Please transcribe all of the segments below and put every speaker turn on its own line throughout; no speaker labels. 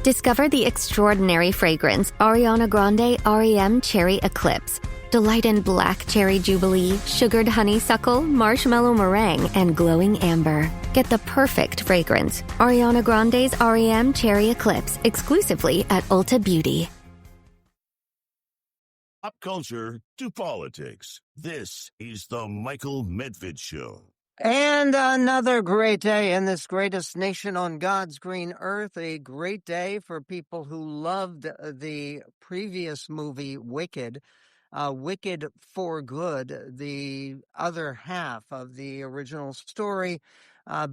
Discover the extraordinary fragrance Ariana Grande REM Cherry Eclipse. Delight in black cherry jubilee, sugared honeysuckle, marshmallow meringue, and glowing amber. Get the perfect fragrance. Ariana Grande's REM Cherry Eclipse, exclusively at Ulta Beauty.
Pop culture to politics. This is the Michael Medved Show.
And another great day in this greatest nation on God's green earth. A great day for people who loved the previous movie, Wicked. Wicked for Good, the other half of the original story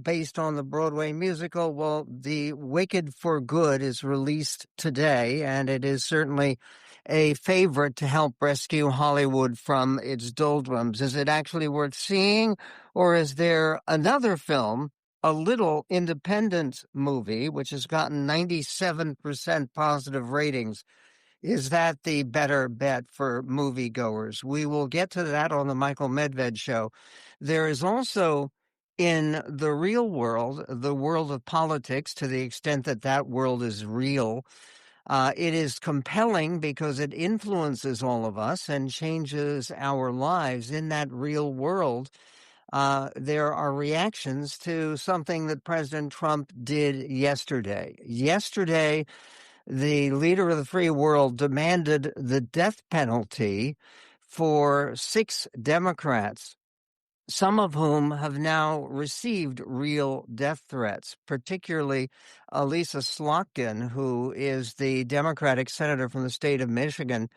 based on the Broadway musical. Well, the Wicked for Good is released today, and it is certainly a favorite to help rescue Hollywood from its doldrums. Is it actually worth seeing, or is there another film, a little independent movie, which has gotten 97% positive ratings? Is that the better bet for moviegoers? We will get to that on the Michael Medved Show. There is also, in the real world, the world of politics, to the extent that that world is real, it is compelling because it influences all of us and changes our lives. In that real world, there are reactions to something that President Trump did yesterday. Yesterday, the leader of the free world demanded the death penalty for 6 Democrats, some of whom have now received real death threats, particularly Lisa Slotkin, who is the Democratic senator from the state of Michigan.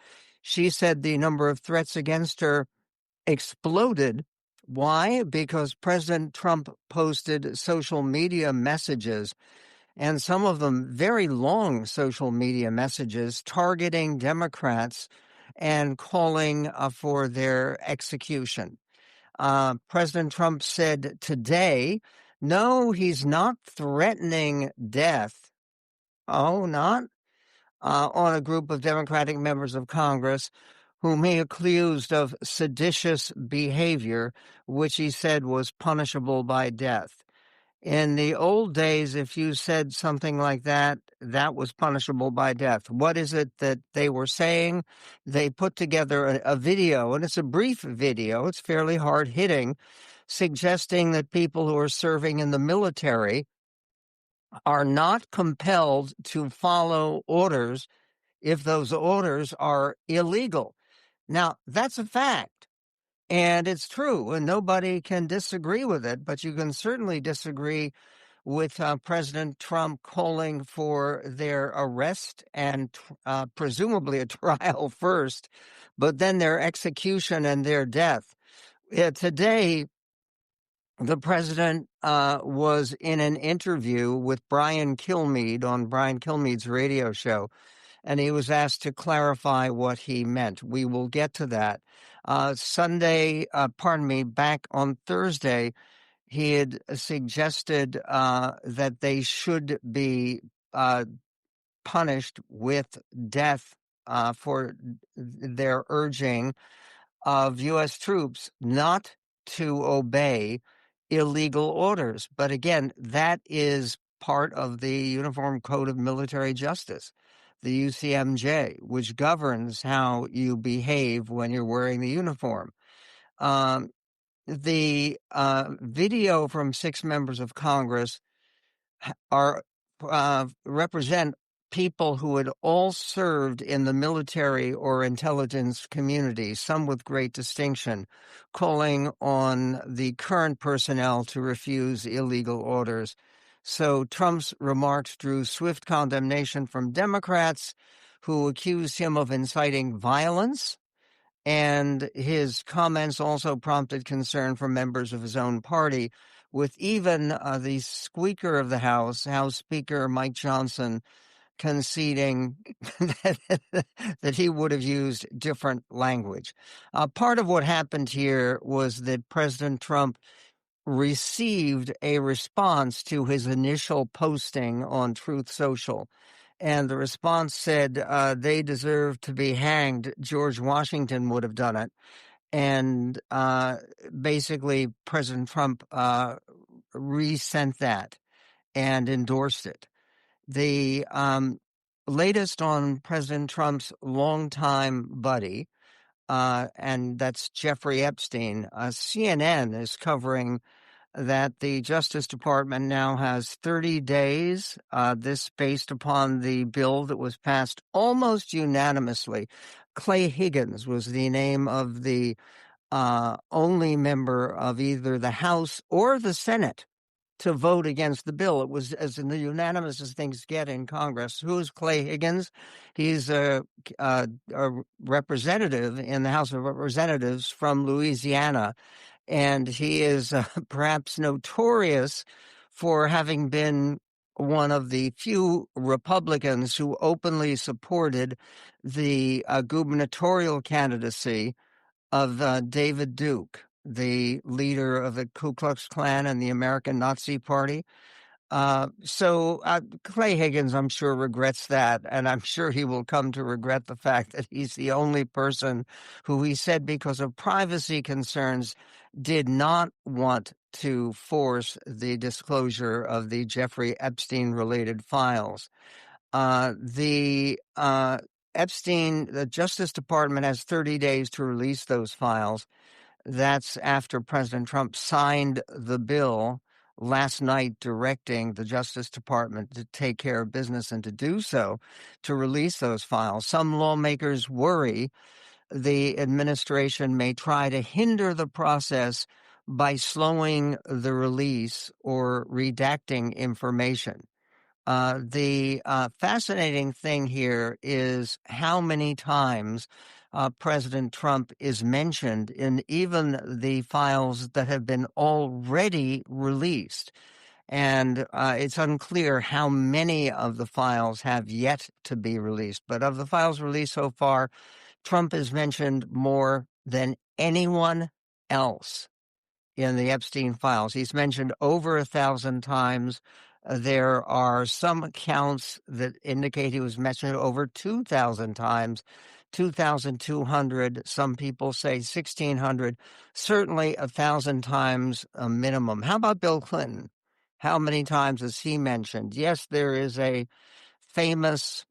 She said the number of threats against her exploded. Why? Because President Trump posted social media messages, and some of them very long social media messages targeting Democrats and calling for their execution. President Trump said today, no, he's not threatening death. Oh, not? On a group of Democratic members of Congress whom he accused of seditious behavior, which he said was punishable by death. In the old days, if you said something like that, that was punishable by death. What is it that they were saying? They put together a video, and it's a brief video. It's fairly hard-hitting, suggesting that people who are serving in the military are not compelled to follow orders if those orders are illegal. Now, that's a fact. And it's true, and nobody can disagree with it, but you can certainly disagree with President Trump calling for their arrest and presumably a trial first, but then their execution and their death. Today, the president was in an interview with Brian Kilmeade on Brian Kilmeade's radio show, and he was asked to clarify what he meant. We will get to that. Back on Thursday, he had suggested that they should be punished with death for their urging of U.S. troops not to obey illegal orders. But again, that is part of the Uniform Code of Military Justice, the UCMJ, which governs how you behave when you're wearing the uniform. The video from 6 members of Congress represent people who had all served in the military or intelligence community, some with great distinction, calling on the current personnel to refuse illegal orders. So Trump's remarks drew swift condemnation from Democrats who accused him of inciting violence, and his comments also prompted concern from members of his own party, with even the Speaker of the House, House Speaker Mike Johnson, conceding that he would have used different language. Part of what happened here was that President Trump received a response to his initial posting on Truth Social. And the response said they deserve to be hanged. George Washington would have done it. And basically, President Trump resent that and endorsed it. The latest on President Trump's longtime buddy, and that's Jeffrey Epstein. CNN is covering that the Justice Department now has 30 days, this based upon the bill that was passed almost unanimously. Clay Higgins was the name of the only member of either the House or the Senate to vote against the bill. It was as unanimous as things get in Congress. Who's Clay Higgins? He's a representative in the House of Representatives from Louisiana, and he is perhaps notorious for having been one of the few Republicans who openly supported the gubernatorial candidacy of David Duke, the leader of the Ku Klux Klan and the American Nazi Party. So Clay Higgins, I'm sure, regrets that, and I'm sure he will come to regret the fact that he's the only person who he said, because of privacy concerns, did not want to force the disclosure of the Jeffrey Epstein-related files. The Justice Department has 30 days to release those files. That's after President Trump signed the bill last night directing the Justice Department to take care of business and to do so, to release those files. Some lawmakers worry the administration may try to hinder the process by slowing the release or redacting information. The fascinating thing here is how many times President Trump is mentioned in even the files that have been already released. And it's unclear how many of the files have yet to be released. But of the files released so far, Trump is mentioned more than anyone else in the Epstein files. He's mentioned over 1,000 times. There are some accounts that indicate he was mentioned over 2,000 times, 2,200. Some people say 1,600. Certainly 1,000 times a minimum. How about Bill Clinton? How many times is he mentioned? Yes, there is a famous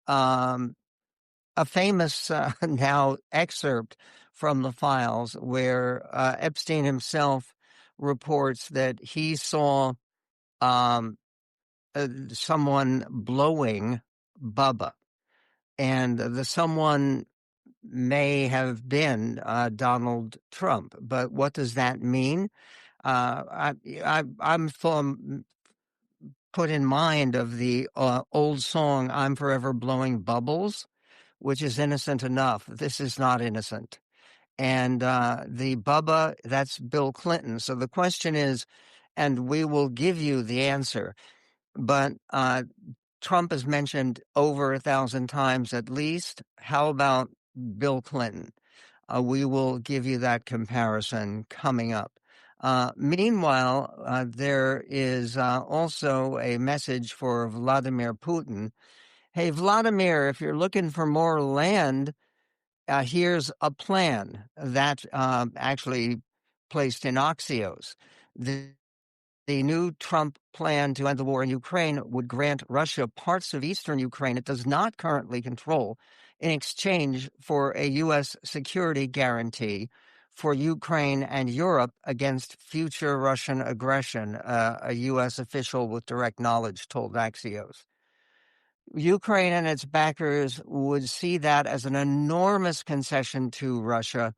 um, now excerpt from the files where Epstein himself reports that he saw someone blowing Bubba, and the someone may have been Donald Trump. But what does that mean? I'm put in mind of the old song, "I'm Forever Blowing Bubbles," which is innocent enough. This is not innocent. And the Bubba, that's Bill Clinton. So the question is, and we will give you the answer, but Trump is mentioned over 1,000 times at least. How about Bill Clinton? We will give you that comparison coming up. Meanwhile, there is also a message for Vladimir Putin. Hey, Vladimir, if you're looking for more land, here's a plan that actually placed in Axios. The new Trump plan to end the war in Ukraine would grant Russia parts of eastern Ukraine it does not currently control in exchange for a U.S. security guarantee for Ukraine and Europe against future Russian aggression, a U.S. official with direct knowledge told Axios. Ukraine and its backers would see that as an enormous concession to Russia.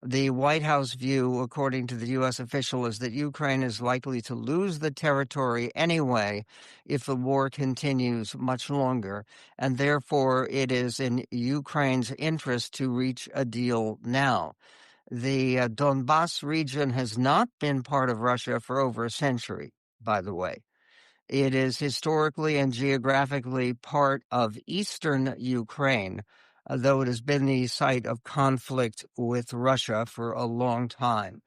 The White House view, according to the U.S. official, is that Ukraine is likely to lose the territory anyway if the war continues much longer, and therefore it is in Ukraine's interest to reach a deal now. The Donbass region has not been part of Russia for over a century, by the way. It is historically and geographically part of eastern Ukraine, though it has been the site of conflict with Russia for a long time.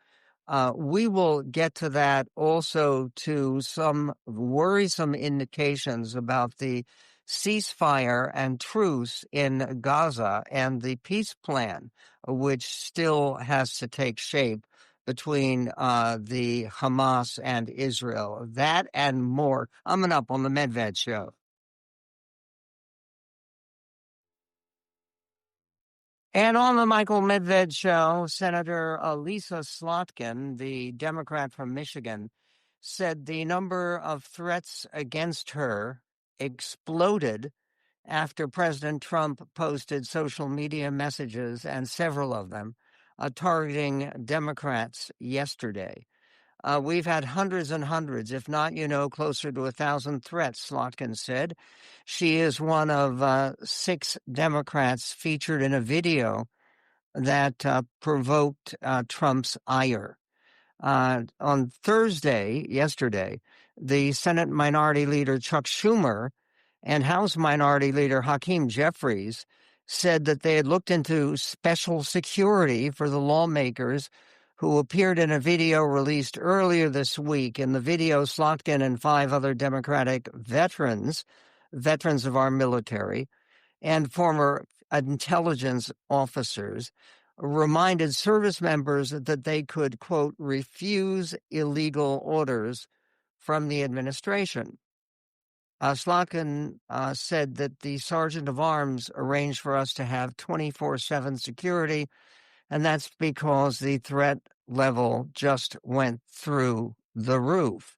We will get to that, also to some worrisome indications about the ceasefire and truce in Gaza and the peace plan, which still has to take shape between the Hamas and Israel. That and more coming up on the Medved Show. And on the Michael Medved show, Senator Lisa Slotkin, the Democrat from Michigan, said the number of threats against her exploded after President Trump posted social media messages, and several of them, targeting Democrats yesterday. We've had hundreds and hundreds, if not, closer to 1,000 threats, Slotkin said. She is one of 6 Democrats featured in a video that provoked Trump's ire. On Thursday, yesterday, the Senate Minority Leader Chuck Schumer and House Minority Leader Hakeem Jeffries said that they had looked into special security for the lawmakers who appeared in a video released earlier this week. In the video, Slotkin and 5 other Democratic veterans of our military, and former intelligence officers reminded service members that they could, quote, refuse illegal orders from the administration. Slotkin said that the sergeant of arms arranged for us to have 24/7 security, and that's because the threat level just went through the roof.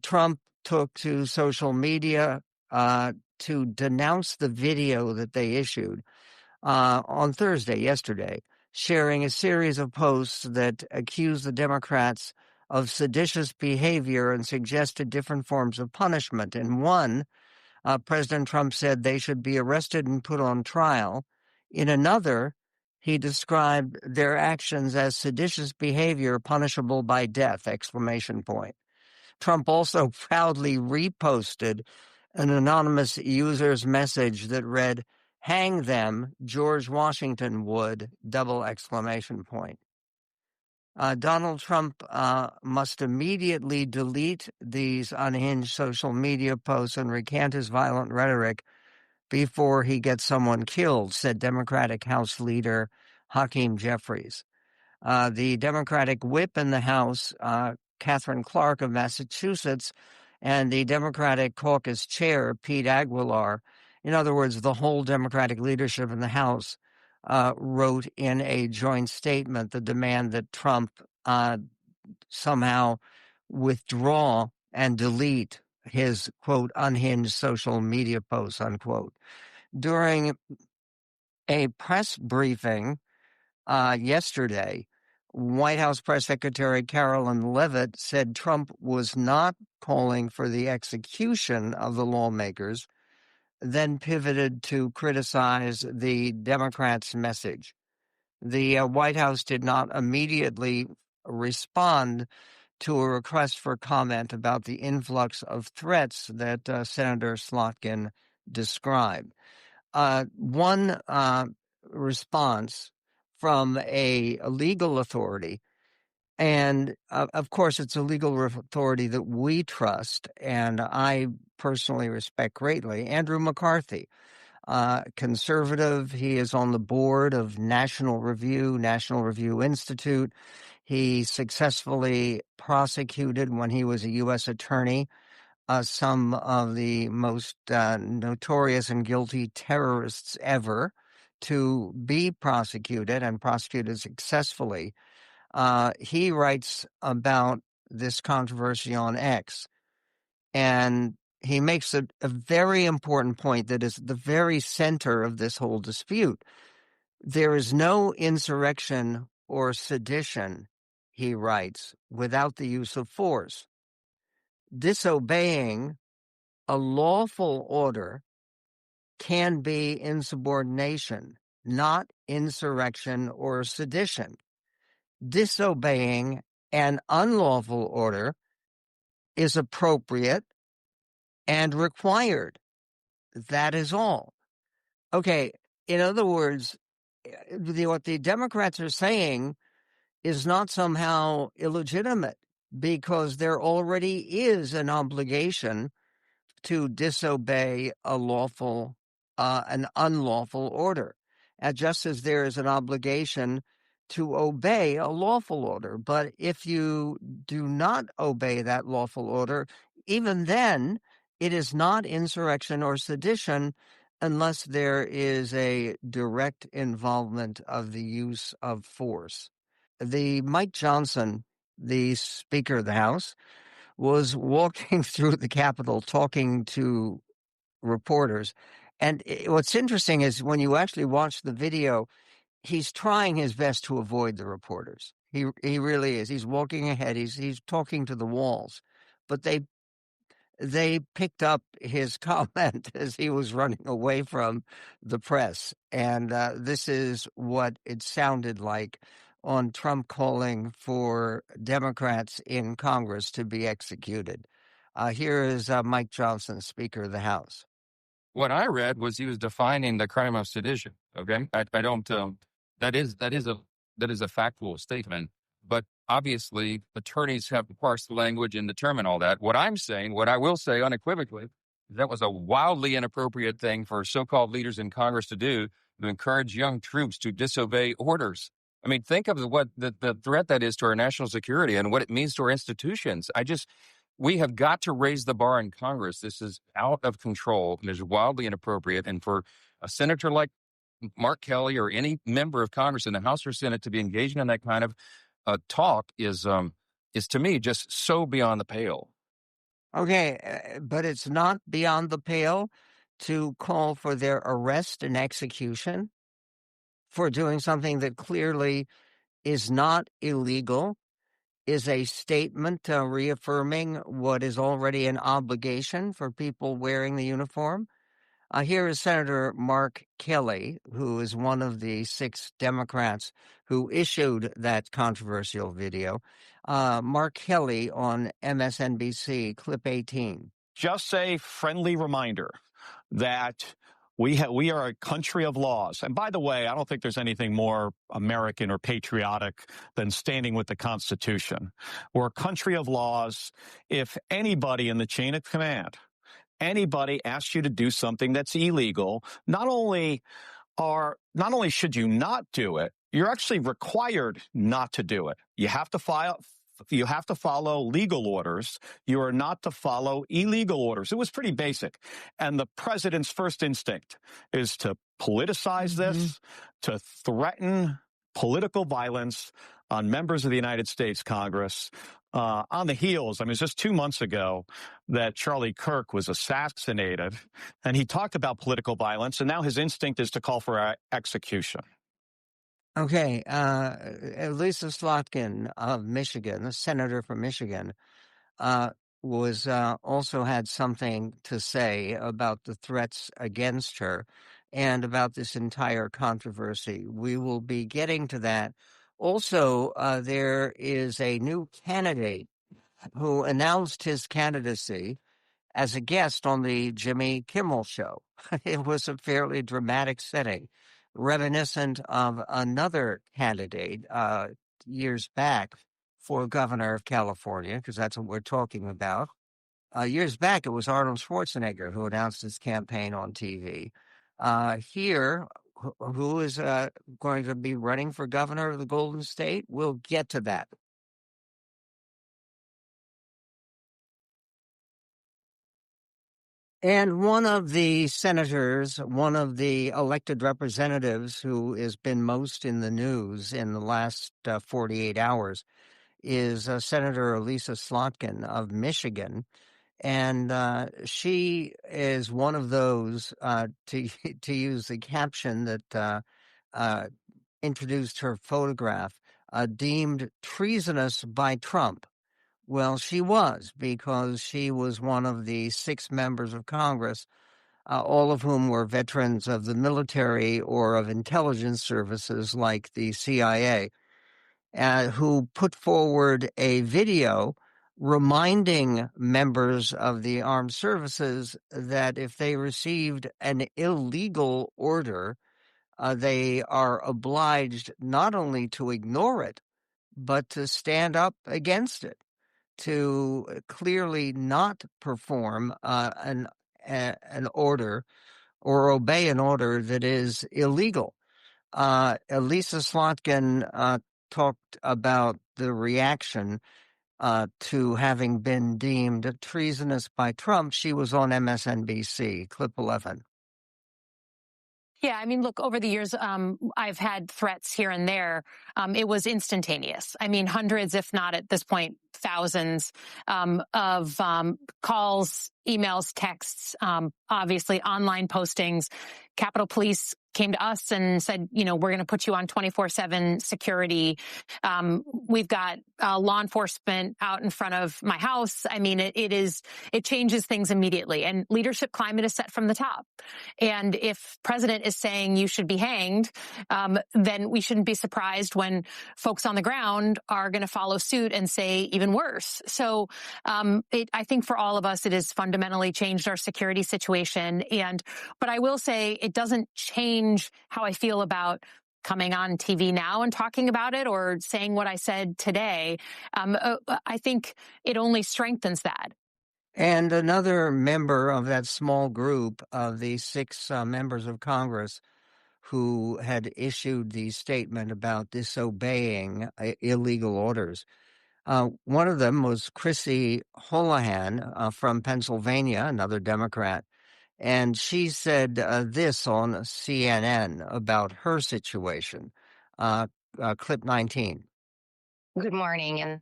Trump took to social media to denounce the video that they issued on Thursday, yesterday, sharing a series of posts that accused the Democrats of seditious behavior and suggested different forms of punishment. In one, President Trump said they should be arrested and put on trial. In another, he described their actions as seditious behavior punishable by death, exclamation point. Trump also proudly reposted an anonymous user's message that read, "Hang them, George Washington would, double exclamation point." Donald Trump must immediately delete these unhinged social media posts and recant his violent rhetoric before he gets someone killed, said Democratic House Leader Hakeem Jeffries. The Democratic whip in the House, Catherine Clark of Massachusetts, and the Democratic caucus chair, Pete Aguilar, in other words, the whole Democratic leadership in the House, wrote in a joint statement the demand that Trump somehow withdraw and delete his, quote, unhinged social media posts, unquote. During a press briefing yesterday, White House Press Secretary Carolyn Leavitt said Trump was not calling for the execution of the lawmakers, then pivoted to criticize the Democrats' message. The White House did not immediately respond to a request for comment about the influx of threats that Senator Slotkin described. One response from a legal authority, and of course it's a legal authority that we trust and I personally respect greatly, Andrew McCarthy, conservative. He is on the board of National Review Institute. He successfully prosecuted, when he was a U.S. attorney, some of the most notorious and guilty terrorists ever to be prosecuted, and prosecuted successfully. He writes about this controversy on X, and he makes a very important point that is at the very center of this whole dispute. There is no insurrection or sedition, he writes, without the use of force. Disobeying a lawful order can be insubordination, not insurrection or sedition. Disobeying an unlawful order is appropriate and required. That is all. Okay, in other words, what the Democrats are saying is not somehow illegitimate, because there already is an obligation to disobey an unlawful order, just as there is an obligation to obey a lawful order. But if you do not obey that lawful order, even then, it is not insurrection or sedition. unless there is a direct involvement of the use of force. The Mike Johnson, the Speaker of the House, was walking through the Capitol talking to reporters. And what's interesting is when you actually watch the video, he's trying his best to avoid the reporters. He really is. He's walking ahead. He's talking to the walls, but they picked up his comment as he was running away from the press, and this is what it sounded like on Trump calling for Democrats in Congress to be executed. Here is Mike Johnson, Speaker of the House.
What I read was he was defining the crime of sedition. Okay, I don't. That is a factual statement, but obviously attorneys have to parse the language and determine all that. What I'm saying, what I will say unequivocally, that was a wildly inappropriate thing for so-called leaders in Congress to do, to encourage young troops to disobey orders. I mean, think of what the threat that is to our national security and what it means to our institutions. We have got to raise the bar in Congress. This is out of control. It is wildly inappropriate. And for a senator like Mark Kelly or any member of Congress in the House or Senate to be engaging in that kind of talk is to me just so beyond the pale.
Okay, but it's not beyond the pale to call for their arrest and execution for doing something that clearly is not illegal, is a statement reaffirming what is already an obligation for people wearing the uniform. Here is Senator Mark Kelly, who is one of the 6 Democrats who issued that controversial video. Mark Kelly on MSNBC, clip 18.
Just a friendly reminder that we are a country of laws. And by the way, I don't think there's anything more American or patriotic than standing with the Constitution. We're a country of laws. If anybody in the chain of command, anybody asks you to do something that's illegal, not only should you not do it, you're actually required not to do it. You have to follow legal orders. You are not to follow illegal orders. It was pretty basic. And the president's first instinct is to politicize this, to threaten political violence on members of the United States Congress. On the heels, I mean, it's just 2 months ago that Charlie Kirk was assassinated, and he talked about political violence, and now his instinct is to call for execution.
Okay, Lisa Slotkin of Michigan, the senator from Michigan, was also had something to say about the threats against her and about this entire controversy. We will be getting to that. Also, there is a new candidate who announced his candidacy as a guest on the Jimmy Kimmel Show. It was a fairly dramatic setting, reminiscent of another candidate years back for governor of California, because that's what we're talking about. Years back, it was Arnold Schwarzenegger who announced his campaign on TV. Here, who is going to be running for governor of the Golden State? We'll get to that. And one of the senators, one of the elected representatives who has been most in the news in the last 48 hours is Senator Lisa Slotkin of Michigan. And she is one of those, to use the caption that introduced her photograph, deemed treasonous by Trump. Well, she was, because she was one of the 6 members of Congress, all of whom were veterans of the military or of intelligence services like the CIA, who put forward a video reminding members of the armed services that if they received an illegal order, they are obliged not only to ignore it, but to stand up against it, to clearly not perform an order or obey an order that is illegal. Elisa Slotkin talked about the reaction to having been deemed treasonous by Trump. She was on MSNBC, clip 11.
Yeah, I mean, look, over the years, I've had threats here and there. It was instantaneous. I mean, hundreds, if not at this point, thousands of calls, emails, texts, obviously online postings. Capitol Police came to us and said, we're going to put you on 24/7 security. We've got law enforcement out in front of my house. I mean, it changes things immediately. And leadership climate is set from the top. And if president is saying you should be hanged, then we shouldn't be surprised when folks on the ground are going to follow suit and say even worse. So I think for all of us, it has fundamentally changed our security situation. But I will say it doesn't change how I feel about coming on TV now and talking about it or saying what I said today. I think it only strengthens that.
And another member of that small group of the six members of Congress who had issued the statement about disobeying illegal orders. One of them was Chrissy Holohan from Pennsylvania, another Democrat. And she said this on CNN about her situation. Clip 19.
Good morning, and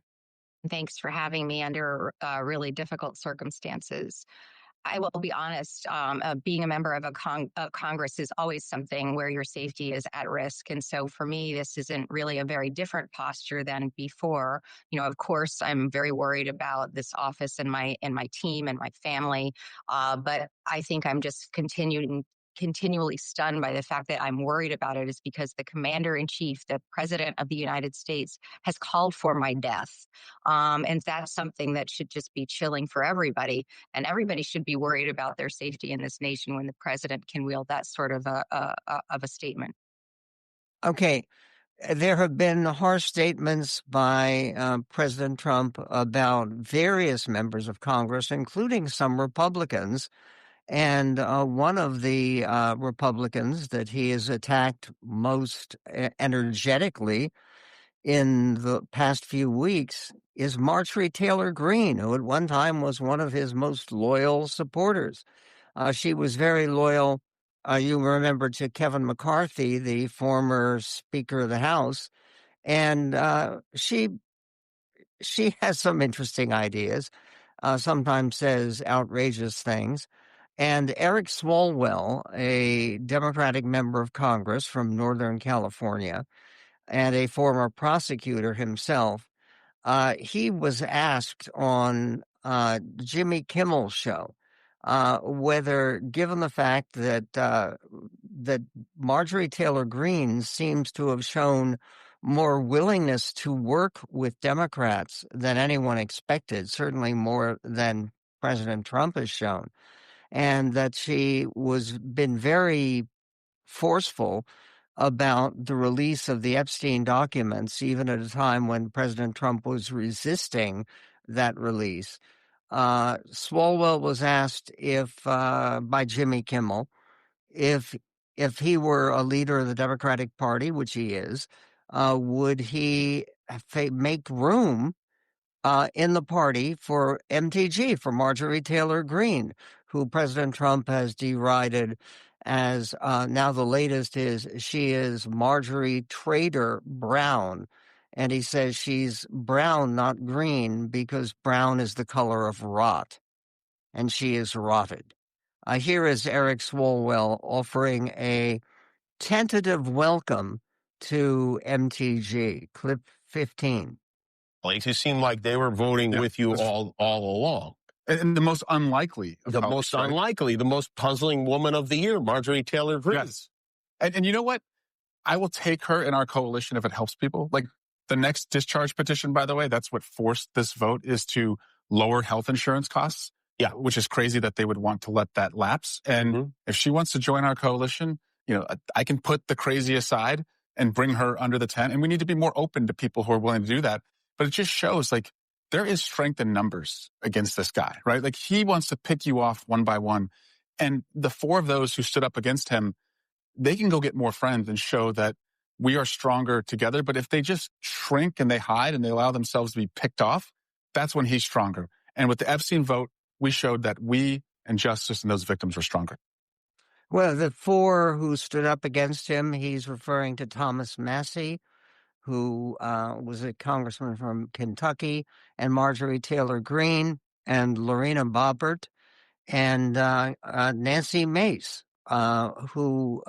thanks for having me under really difficult circumstances. I will be honest, being a member of Congress is always something where your safety is at risk. And so for me, this isn't really a very different posture than before. Of course, I'm very worried about this office and my team and my family. But I think I'm just continually stunned by the fact that I'm worried about it is because the commander-in-chief, the president of the United States, has called for my death. And that's something that should just be chilling for everybody. And everybody should be worried about their safety in this nation when the president can wield that sort of a statement.
Okay. There have been harsh statements by President Trump about various members of Congress, including some Republicans. And one of the Republicans that he has attacked most energetically in the past few weeks is Marjorie Taylor Greene, who at one time was one of his most loyal supporters. She was very loyal, you remember, to Kevin McCarthy, the former Speaker of the House. And she has some interesting ideas, sometimes says outrageous things. And Eric Swalwell, a Democratic member of Congress from Northern California and a former prosecutor himself, he was asked on Jimmy Kimmel's show whether, given the fact that Marjorie Taylor Greene seems to have shown more willingness to work with Democrats than anyone expected, certainly more than President Trump has shown, and that she was been very forceful about the release of the Epstein documents, even at a time when President Trump was resisting that release. Swalwell was asked by Jimmy Kimmel if he were a leader of the Democratic Party, which he is, would he make room in the party for MTG, for Marjorie Taylor Greene, who President Trump has derided as now the latest is she is Marjorie Trader Brown. And he says she's brown, not green, because brown is the color of rot. And she is rotted. Here is Eric Swalwell offering a tentative welcome to MTG. Clip 15.
Who seemed like they were voting with you all along.
And the most unlikely of
the most unlikely, the most puzzling woman of the year, Marjorie Taylor Greene.
Yes. And you know what? I will take her in our coalition if it helps people. Like the next discharge petition, by the way, that's what forced this vote, is to lower health insurance costs.
Yeah.
Which is crazy that they would want to let that lapse. And if she wants to join our coalition, I can put the crazy aside and bring her under the tent. And we need to be more open to people who are willing to do that. But it just shows there is strength in numbers against this guy, right? Like he wants to pick you off one by one. And the four of those who stood up against him, they can go get more friends and show that we are stronger together. But if they just shrink and they hide and they allow themselves to be picked off, that's when he's stronger. And with the Epstein vote, we showed that we and justice and those victims were stronger.
Well, the four who stood up against him, he's referring to Thomas Massey, who was a congressman from Kentucky, and Marjorie Taylor Greene, and Lorena Boebert, and Nancy Mace, who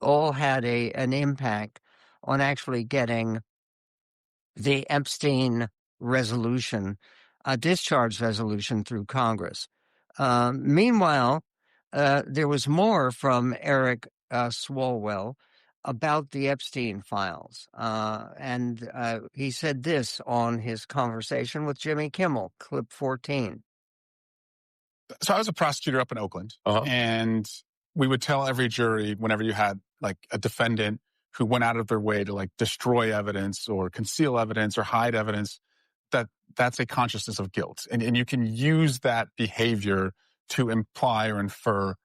all had an impact on actually getting the Epstein resolution, discharge resolution through Congress. Meanwhile, there was more from Eric Swalwell about the Epstein files. And he said this on his conversation with Jimmy Kimmel, clip 14.
So I was a prosecutor up in Oakland, and we would tell every jury whenever you had like a defendant who went out of their way to like destroy evidence or conceal evidence or hide evidence, that's a consciousness of guilt. And you can use that behavior to imply or infer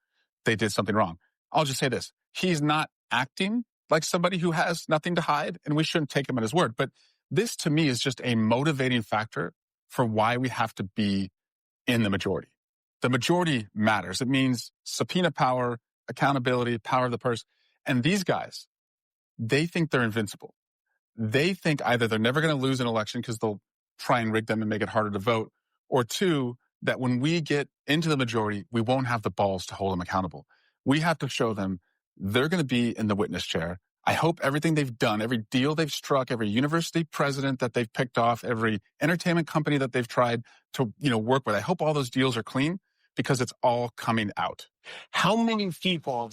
they did something wrong. I'll just say this. He's not acting like somebody who has nothing to hide, and we shouldn't take him at his word. But this to me is just a motivating factor for why we have to be in the majority. The majority matters. It means subpoena power, accountability, power of the purse. And these guys, they think they're invincible. They think either they're never going to lose an election because they'll try and rig them and make it harder to vote, or two, that when we get into the majority, we won't have the balls to hold them accountable. We have to show them they're going to be in the witness chair. I hope everything they've done, every deal they've struck, every university president that they've picked off, every entertainment company that they've tried to, work with, I hope all those deals are clean because it's all coming out.
How many people?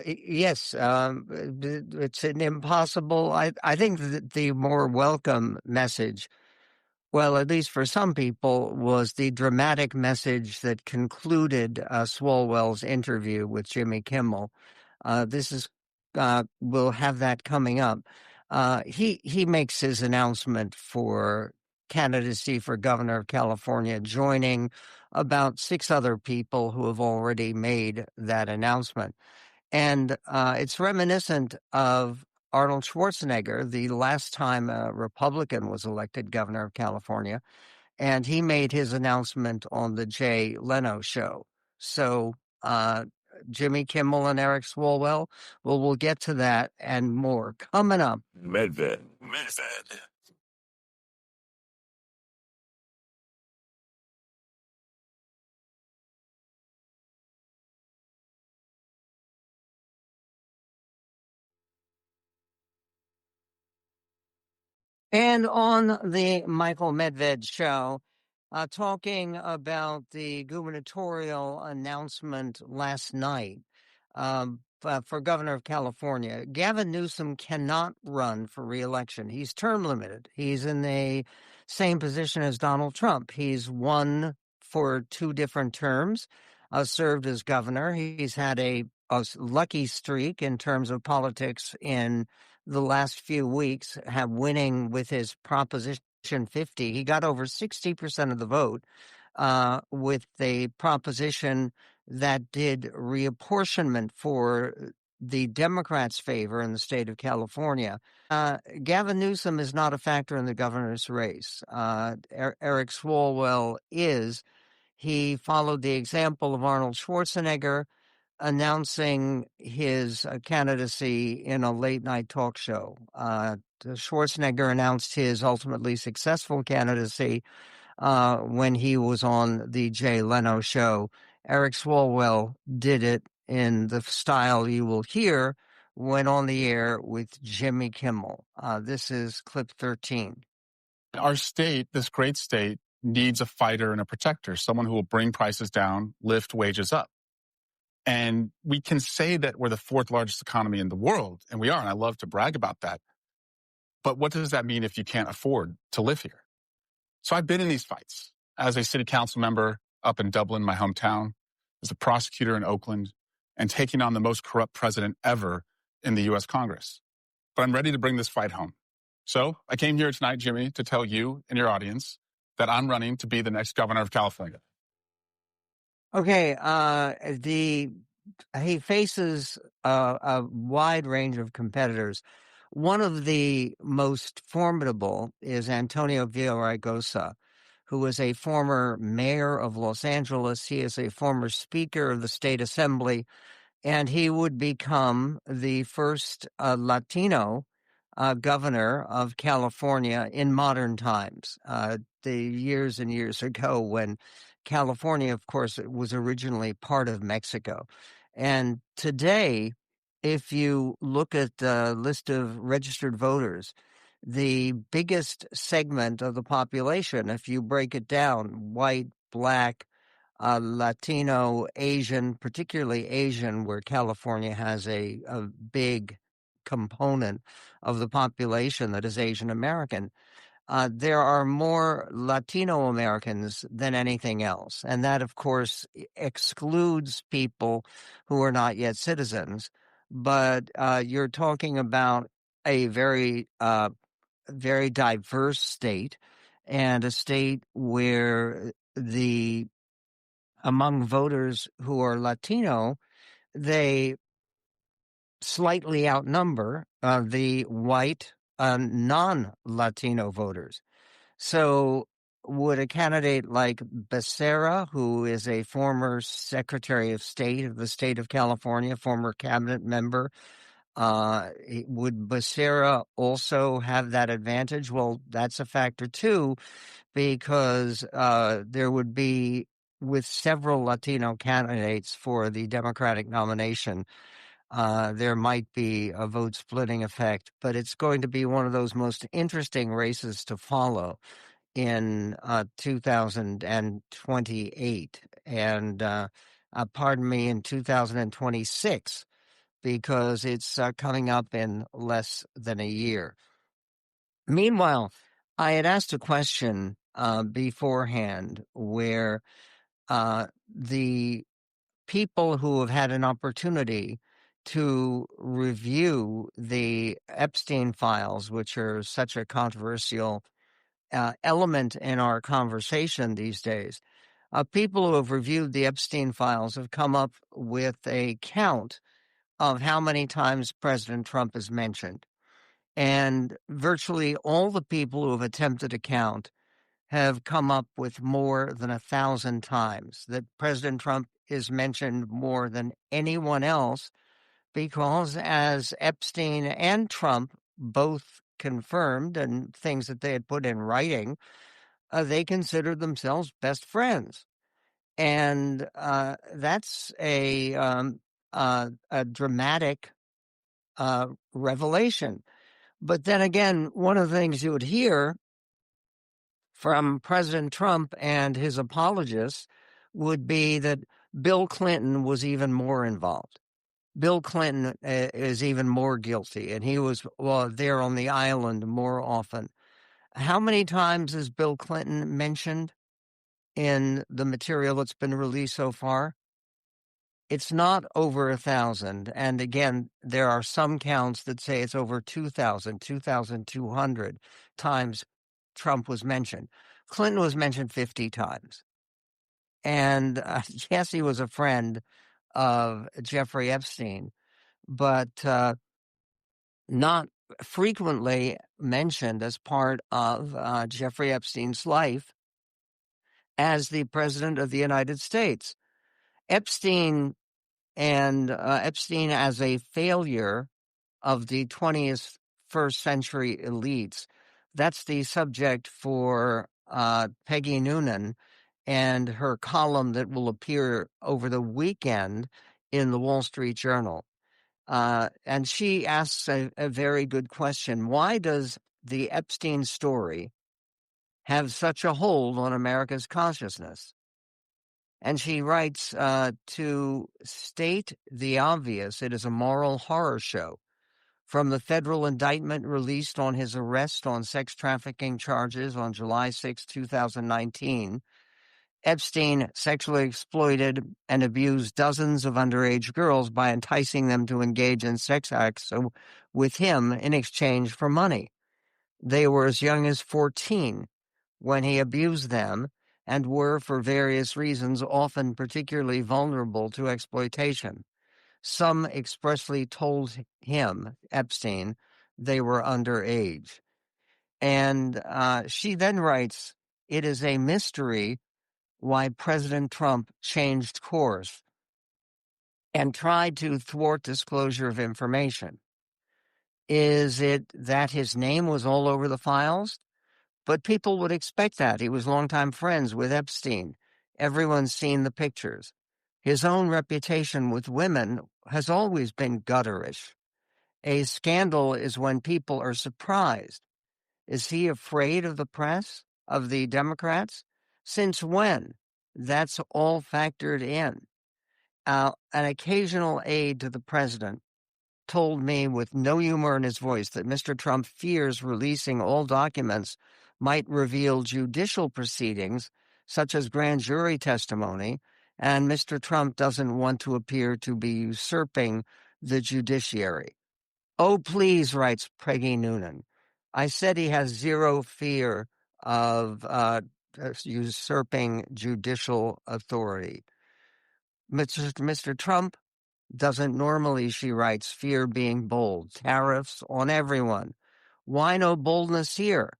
Yes, it's an impossible. I think that the more welcome message, well, at least for some people, was the dramatic message that concluded Swalwell's interview with Jimmy Kimmel. We'll have that coming up. He makes his announcement for candidacy for governor of California, joining about 6 other people who have already made that announcement. And it's reminiscent of Arnold Schwarzenegger, the last time a Republican was elected governor of California, and he made his announcement on the Jay Leno show. So Jimmy Kimmel and Eric Swalwell, well, we'll get to that and more coming up.
Medved.
And on the Michael Medved show, talking about the gubernatorial announcement last night for governor of California, Gavin Newsom cannot run for re-election. He's term limited. He's in the same position as Donald Trump. He's won for 2 different terms, served as governor. He's had a lucky streak in terms of politics in the last few weeks, have winning with his Proposition 50. He got over 60% of the vote with a proposition that did reapportionment for the Democrats' favor in the state of California. Gavin Newsom is not a factor in the governor's race. Eric Swalwell is. He followed the example of Arnold Schwarzenegger, announcing his candidacy in a late-night talk show. Schwarzenegger announced his ultimately successful candidacy when he was on the Jay Leno show. Eric Swalwell did it in the style you will hear when on the air with Jimmy Kimmel. This is clip 13.
Our state, this great state, needs a fighter and a protector, someone who will bring prices down, lift wages up. And we can say that we're the 4th largest economy in the world, and we are, and I love to brag about that. But what does that mean if you can't afford to live here? So I've been in these fights as a city council member up in Dublin, my hometown, as a prosecutor in Oakland, and taking on the most corrupt president ever in the U.S. Congress. But I'm ready to bring this fight home. So I came here tonight, Jimmy, to tell you and your audience that I'm running to be the next governor of California.
Okay, he faces a wide range of competitors. One of the most formidable is Antonio Villaraigosa, who is a former mayor of Los Angeles. He is a former speaker of the state assembly, and he would become the first Latino governor of California in modern times. The years and years ago, when California, of course, it was originally part of Mexico. And today, if you look at the list of registered voters, the biggest segment of the population, if you break it down, white, black, Latino, Asian, particularly Asian, where California has a big component of the population that is Asian American. There are more Latino Americans than anything else. And that, of course, excludes people who are not yet citizens. But you're talking about a very, very diverse state, and a state where among voters who are Latino, they slightly outnumber the white non-Latino voters. So would a candidate like Becerra, who is a former Secretary of State of the state of California, former cabinet member, would Becerra also have that advantage? Well, that's a factor too, because there would be, with several Latino candidates for the Democratic nomination, there might be a vote splitting effect, but it's going to be one of those most interesting races to follow in 2028 and, pardon me, in 2026, because it's coming up in less than a year. Meanwhile, I had asked a question beforehand where the people who have had an opportunity to review the Epstein files, which are such a controversial element in our conversation these days, people who have reviewed the Epstein files have come up with a count of how many times President Trump is mentioned. And virtually all the people who have attempted to count have come up with more than 1,000 times that President Trump is mentioned more than anyone else, because as Epstein and Trump both confirmed, and things that they had put in writing, they considered themselves best friends. And that's a dramatic revelation. But then again, one of the things you would hear from President Trump and his apologists would be that Bill Clinton was even more involved. Bill Clinton is even more guilty, and he was there on the island more often. How many times is Bill Clinton mentioned in the material that's been released so far? It's not over 1,000. And again, there are some counts that say it's over 2,000, 2,200 times Trump was mentioned. Clinton was mentioned 50 times. And yes, he was a friend of Jeffrey Epstein, but not frequently mentioned as part of Jeffrey Epstein's life as the President of the United States. Epstein as a failure of the 21st century elites, that's the subject for Peggy Noonan and her column that will appear over the weekend in the Wall Street Journal. And she asks a very good question. Why does the Epstein story have such a hold on America's consciousness? And she writes, to state the obvious, it is a moral horror show. From the federal indictment released on his arrest on sex trafficking charges on July 6, 2019, Epstein sexually exploited and abused dozens of underage girls by enticing them to engage in sex acts with him in exchange for money. They were as young as 14 when he abused them, and were, for various reasons, often particularly vulnerable to exploitation. Some expressly told him, Epstein, they were underage. And she then writes, it is a mystery why President Trump changed course and tried to thwart disclosure of information. Is it that his name was all over the files? But people would expect that. He was longtime friends with Epstein. Everyone's seen the pictures. His own reputation with women has always been gutterish. A scandal is when people are surprised. Is he afraid of the press, of the Democrats? Since when? That's all factored in. An occasional aide to the president told me with no humor in his voice that Mr. Trump fears releasing all documents might reveal judicial proceedings, such as grand jury testimony, and Mr. Trump doesn't want to appear to be usurping the judiciary. Oh, please, writes Peggy Noonan. I said he has zero fear of usurping judicial authority. Mr. Trump doesn't normally, she writes, fear being bold. Tariffs on everyone. Why no boldness here?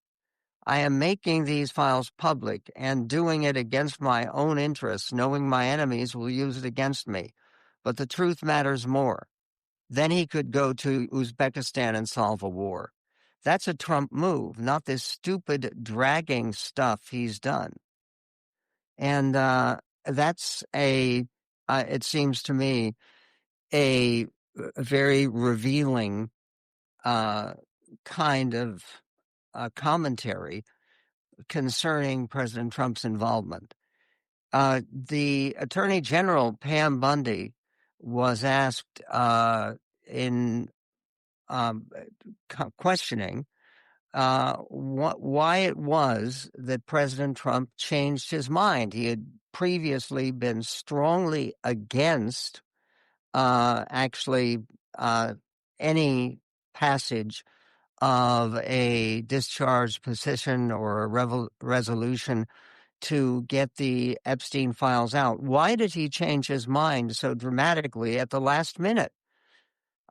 I am making these files public and doing it against my own interests, knowing my enemies will use it against me. But the truth matters more. Then he could go to Uzbekistan and solve a war. That's a Trump move, not this stupid dragging stuff he's done. And that's it seems to me, a very revealing kind of commentary concerning President Trump's involvement. The Attorney General, Pam Bundy, was asked in questioning why it was that President Trump changed his mind. He had previously been strongly against any passage of a discharge petition or a resolution to get the Epstein files out. Why did he change his mind so dramatically at the last minute?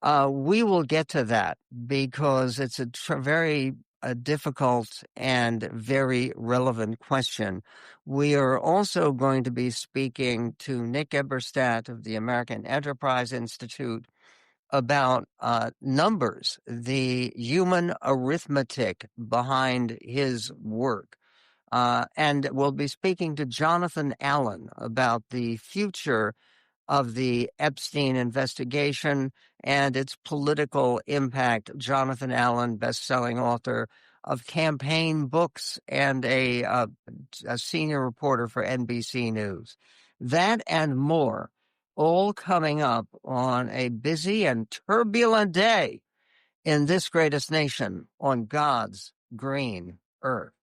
We will get to that because it's a very difficult and very relevant question. We are also going to be speaking to Nick Eberstadt of the American Enterprise Institute about numbers, the human arithmetic behind his work. And we'll be speaking to Jonathan Allen about the future of the Epstein investigation and its political impact. Jonathan Allen, best-selling author of campaign books and a senior reporter for NBC News. That and more, all coming up on a busy and turbulent day in this greatest nation on God's green earth.